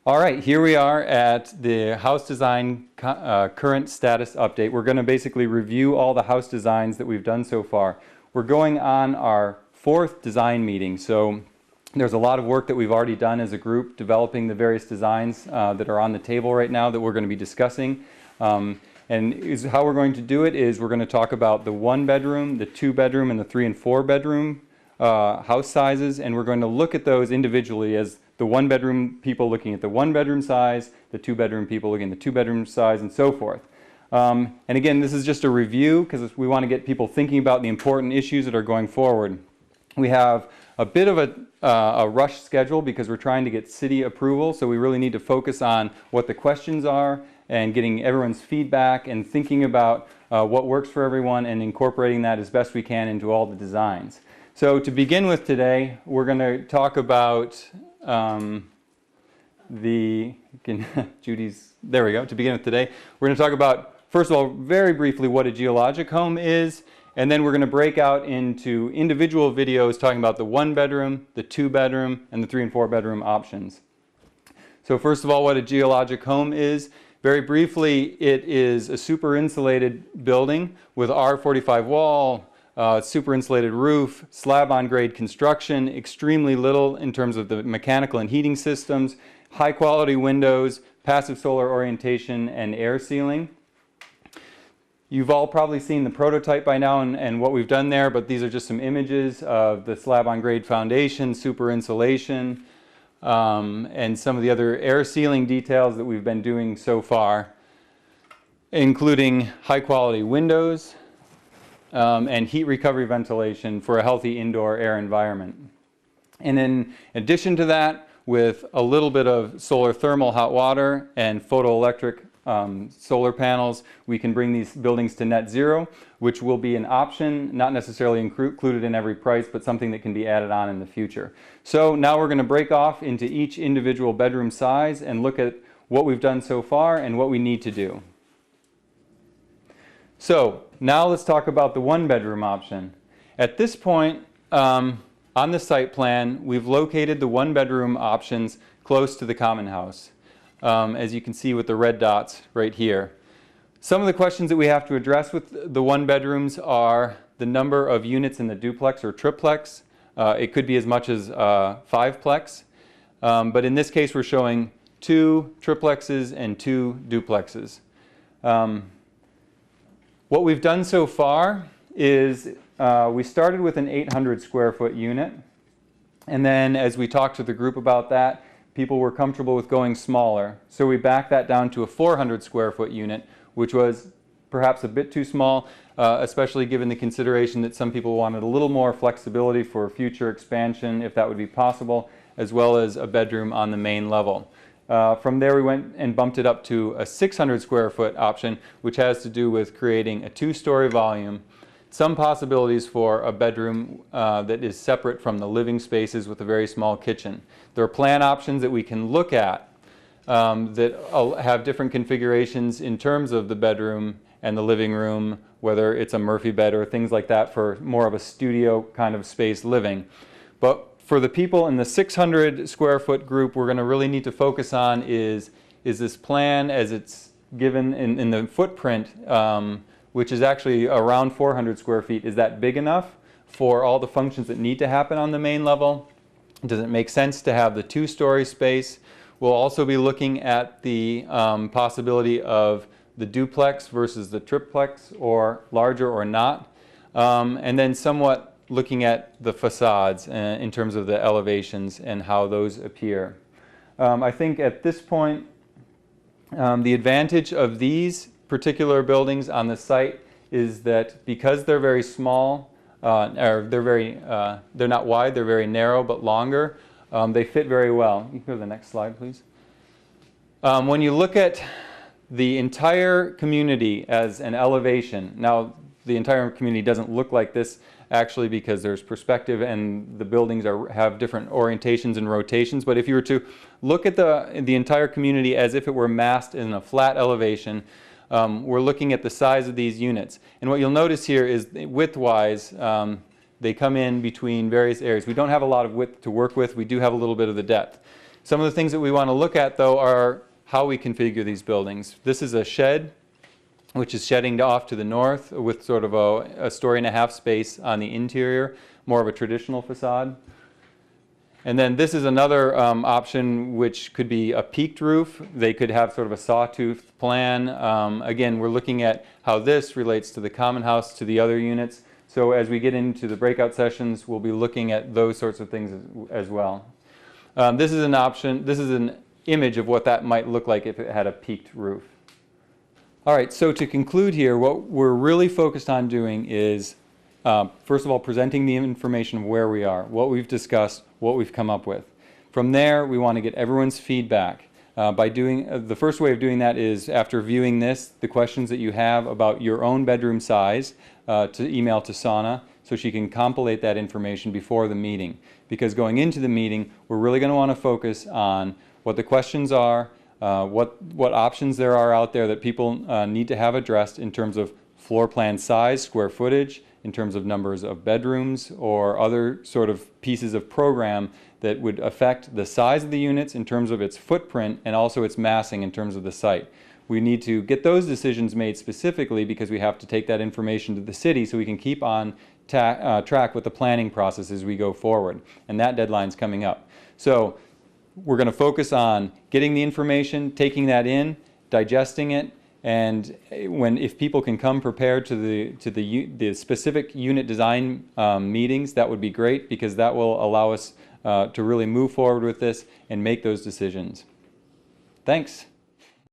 All right, here we are at the house design current status update. We're going to basically review all the house designs that we've done so far. We're going on our 4th design meeting, so there's a lot of work that we've already done as a group developing the various designs that are on the table right now that we're going to be discussing. And how we're going to do it is we're going to talk about the 1-bedroom, the 2-bedroom, and the 3- and 4-bedroom house sizes, and we're going to look at those individually as the 1-bedroom people looking at the 1-bedroom size, the 2-bedroom people looking at the 2-bedroom size, and so forth. And again, this is just a review because we want to get people thinking about the important issues that are going forward. We have a bit of a rush schedule because we're trying to get city approval, so we really need to focus on what the questions are and getting everyone's feedback and thinking about what works for everyone and incorporating that as best we can into all the designs. So to begin with today, we're going to talk about Judy's, there we go. To begin with today, we're going to talk about, first of all, very briefly what a geologic home is, and then we're going to break out into individual videos talking about the 1-bedroom, the 2-bedroom, and the 3- and 4-bedroom options. So first of all, what a geologic home is. Very briefly, it is a super insulated building with R45 wall, super insulated roof, slab on grade construction, extremely little in terms of the mechanical and heating systems, high quality windows, passive solar orientation, and air sealing. You've all probably seen the prototype by now and what we've done there, but these are just some images of the slab on grade foundation, super insulation, and some of the other air sealing details that we've been doing so far, including high quality windows, and heat recovery ventilation for a healthy indoor air environment. And in addition to that, with a little bit of solar thermal hot water and photoelectric solar panels, we can bring these buildings to net zero, which will be an option, not necessarily included in every price, but something that can be added on in the future. So now we're going to break off into each individual bedroom size and look at what we've done so far and what we need to do. So now let's talk about the 1-bedroom option. At this point on the site plan, we've located the 1-bedroom options close to the common house, as you can see with the red dots right here. Some of the questions that we have to address with the 1-bedrooms are the number of units in the duplex or triplex. It could be as much as 5-plex, but in this case we're showing 2 triplexes and 2 duplexes. What we've done so far is we started with an 800 square foot unit, and then as we talked to the group about that, people were comfortable with going smaller. So we backed that down to a 400 square foot unit, which was perhaps a bit too small, especially given the consideration that some people wanted a little more flexibility for future expansion, if that would be possible, as well as a bedroom on the main level. From there we went and bumped it up to a 600 square foot option, which has to do with creating a 2-story volume, some possibilities for a bedroom that is separate from the living spaces with a very small kitchen. There are plan options that we can look at that have different configurations in terms of the bedroom and the living room, whether it's a Murphy bed or things like that for more of a studio kind of space living. But for the people in the 600 square foot group, we're going to really need to focus on is this plan as it's given in the footprint, which is actually around 400 square feet. Is that big enough for all the functions that need to happen on the main level? Does it make sense to have the 2-story space? We'll also be looking at the possibility of the duplex versus the triplex, or larger or not, and then somewhat looking at the facades in terms of the elevations and how those appear. I think at this point the advantage of these particular buildings on the site is that because they're very small, or they're not wide, they're very narrow but longer, they fit very well. You can go to the next slide, please. When you look at the entire community as an elevation, now the entire community doesn't look like this actually because there's perspective and the buildings have different orientations and rotations, but if you were to look at the entire community as if it were massed in a flat elevation, we're looking at the size of these units. And what you'll notice here is width-wise, they come in between various areas. We don't have a lot of width to work with. We do have a little bit of the depth. Some of the things that we want to look at, though, are how we configure these buildings. This is a shed, which is shedding off to the north with sort of a story-and-a-half space on the interior, more of a traditional facade. And then this is another option, which could be a peaked roof. They could have sort of a sawtooth plan. Again, we're looking at how this relates to the common house, to the other units. So as we get into the breakout sessions, we'll be looking at those sorts of things as well. This is an option, this is an image of what that might look like if it had a peaked roof. All right, so to conclude here, what we're really focused on doing is, first of all, presenting the information of where we are, what we've discussed, what we've come up with. From there, we want to get everyone's feedback. The first way of doing that is, after viewing this, the questions that you have about your own bedroom size, to email to Sana so she can compilate that information before the meeting. Because going into the meeting, we're really going to want to focus on what the questions are, what options there are out there that people need to have addressed in terms of floor plan size, square footage, in terms of numbers of bedrooms, or other sort of pieces of program that would affect the size of the units in terms of its footprint and also its massing in terms of the site. We need to get those decisions made specifically because we have to take that information to the city so we can keep on track with the planning process as we go forward. And that deadline's coming up. So we're going to focus on getting the information, taking that in, digesting it, and if people can come prepared to the specific unit design meetings, that would be great, because that will allow us to really move forward with this and make those decisions. Thanks.